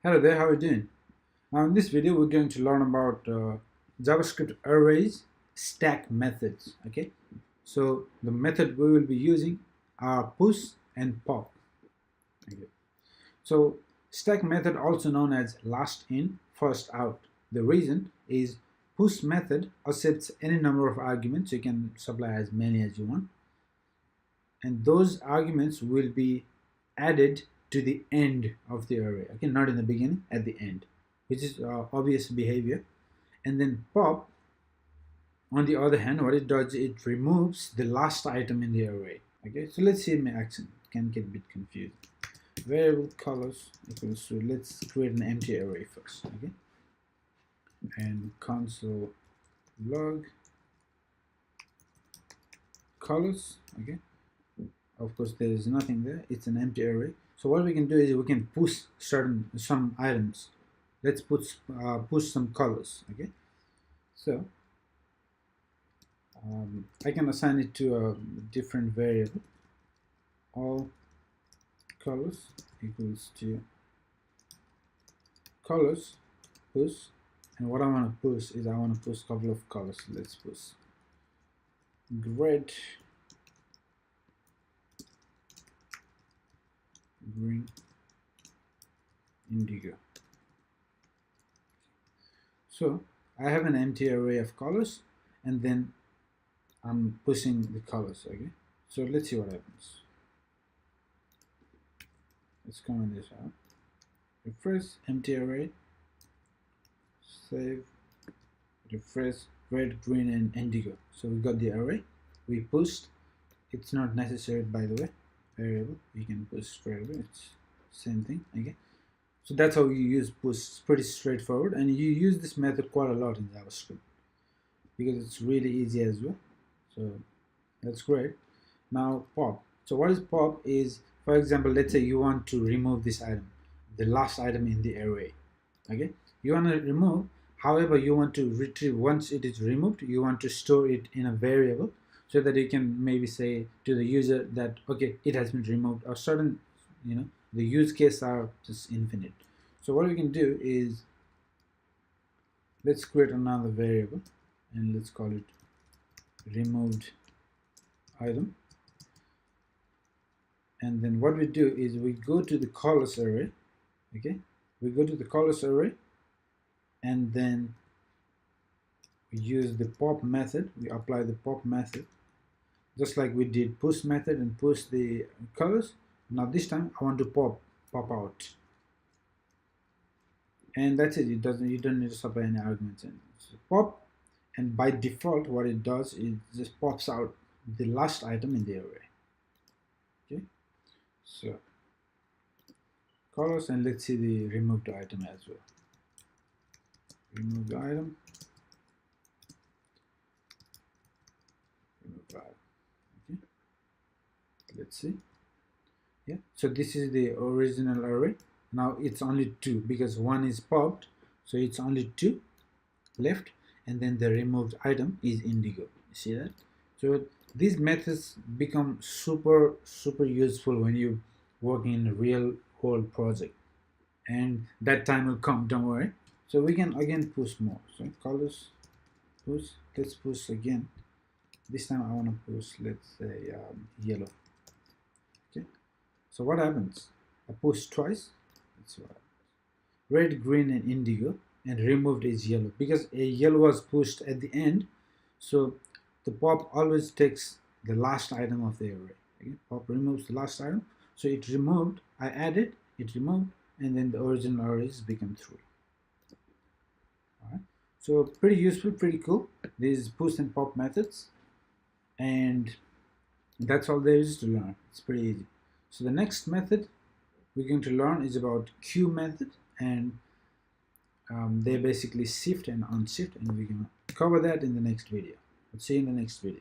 Hello there, how are you doing? Now in this video we're going to learn about JavaScript arrays stack methods. Okay, so the method we will be using are push and pop. Okay. So stack method, also known as last in first out. The reason is push method accepts any number of arguments. You can supply as many as you want, and those arguments will be added to the end of the array. Okay, not in the beginning, at the end, which is obvious behavior. And then pop, on the other hand, what it does, it removes the last item in the array. Okay, so let's see in action. It can get a bit confused. Variable colors equals to, let's create an empty array first. Okay, and console log colors. Okay, of course there is nothing there, it's an empty array. So what we can do is we can push some items. Let's push some colors. Okay, so I can assign it to a different variable. All colors equals to colors push, and what I want to push is I want to push a couple of colors. Let's push red, green, indigo. So I have an empty array of colors, and then I'm pushing the colors. Okay, so let's see what happens. Let's comment this out. Refresh, empty array, save, refresh, red, green, and indigo. So we got the array. We pushed. It's not necessary, by the way. Variable, we can push straight away. It's same thing. Okay, so that's how you use push. It's pretty straightforward, and you use this method quite a lot in JavaScript because it's really easy as well. So that's great. Now pop. So what is pop is, for example, let's say you want to remove this item, the last item in the array. Okay, you want to remove, however you want to retrieve. Once it is removed, you want to store it in a variable, so that you can maybe say to the user that, okay, it has been removed, or certain, the use cases are just infinite. So what we can do is, let's create another variable and let's call it removed item. And then what we do is we go to the colors array. Okay, we go to the colors array, and then we use the pop method. We apply the pop method just like we did push method and push the colors. Now this time I want to pop out, and that's it. You don't need to supply any arguments in. So pop, and by default what it does is just pops out the last item in the array. Okay, so colors, and let's see the removed item as well. Remove the item. Remove item. Okay, let's see. Yeah, so this is the original array. Now it's only 2 because 1 is popped, so it's only 2 left, and then the removed item is indigo. You see that? So these methods become super useful when you work in a real world project, and that time will come, don't worry. So we can again push more. So colors push, let's push again. This time I want to push, let's say yellow. Okay, so what happens? I push twice. That's what happens. Red, green, and indigo, and removed is yellow because a yellow was pushed at the end. So the pop always takes the last item of the array. Okay? Pop removes the last item, so it removed. I added, it removed, and then the original arrays become 3. Alright, so pretty useful, pretty cool, these push and pop methods, and that's all there is to learn. It's pretty easy. So the next method we're going to learn is about queue method, and they basically shift and unshift, and we're going to cover that in the next video. Let's see you in the next video.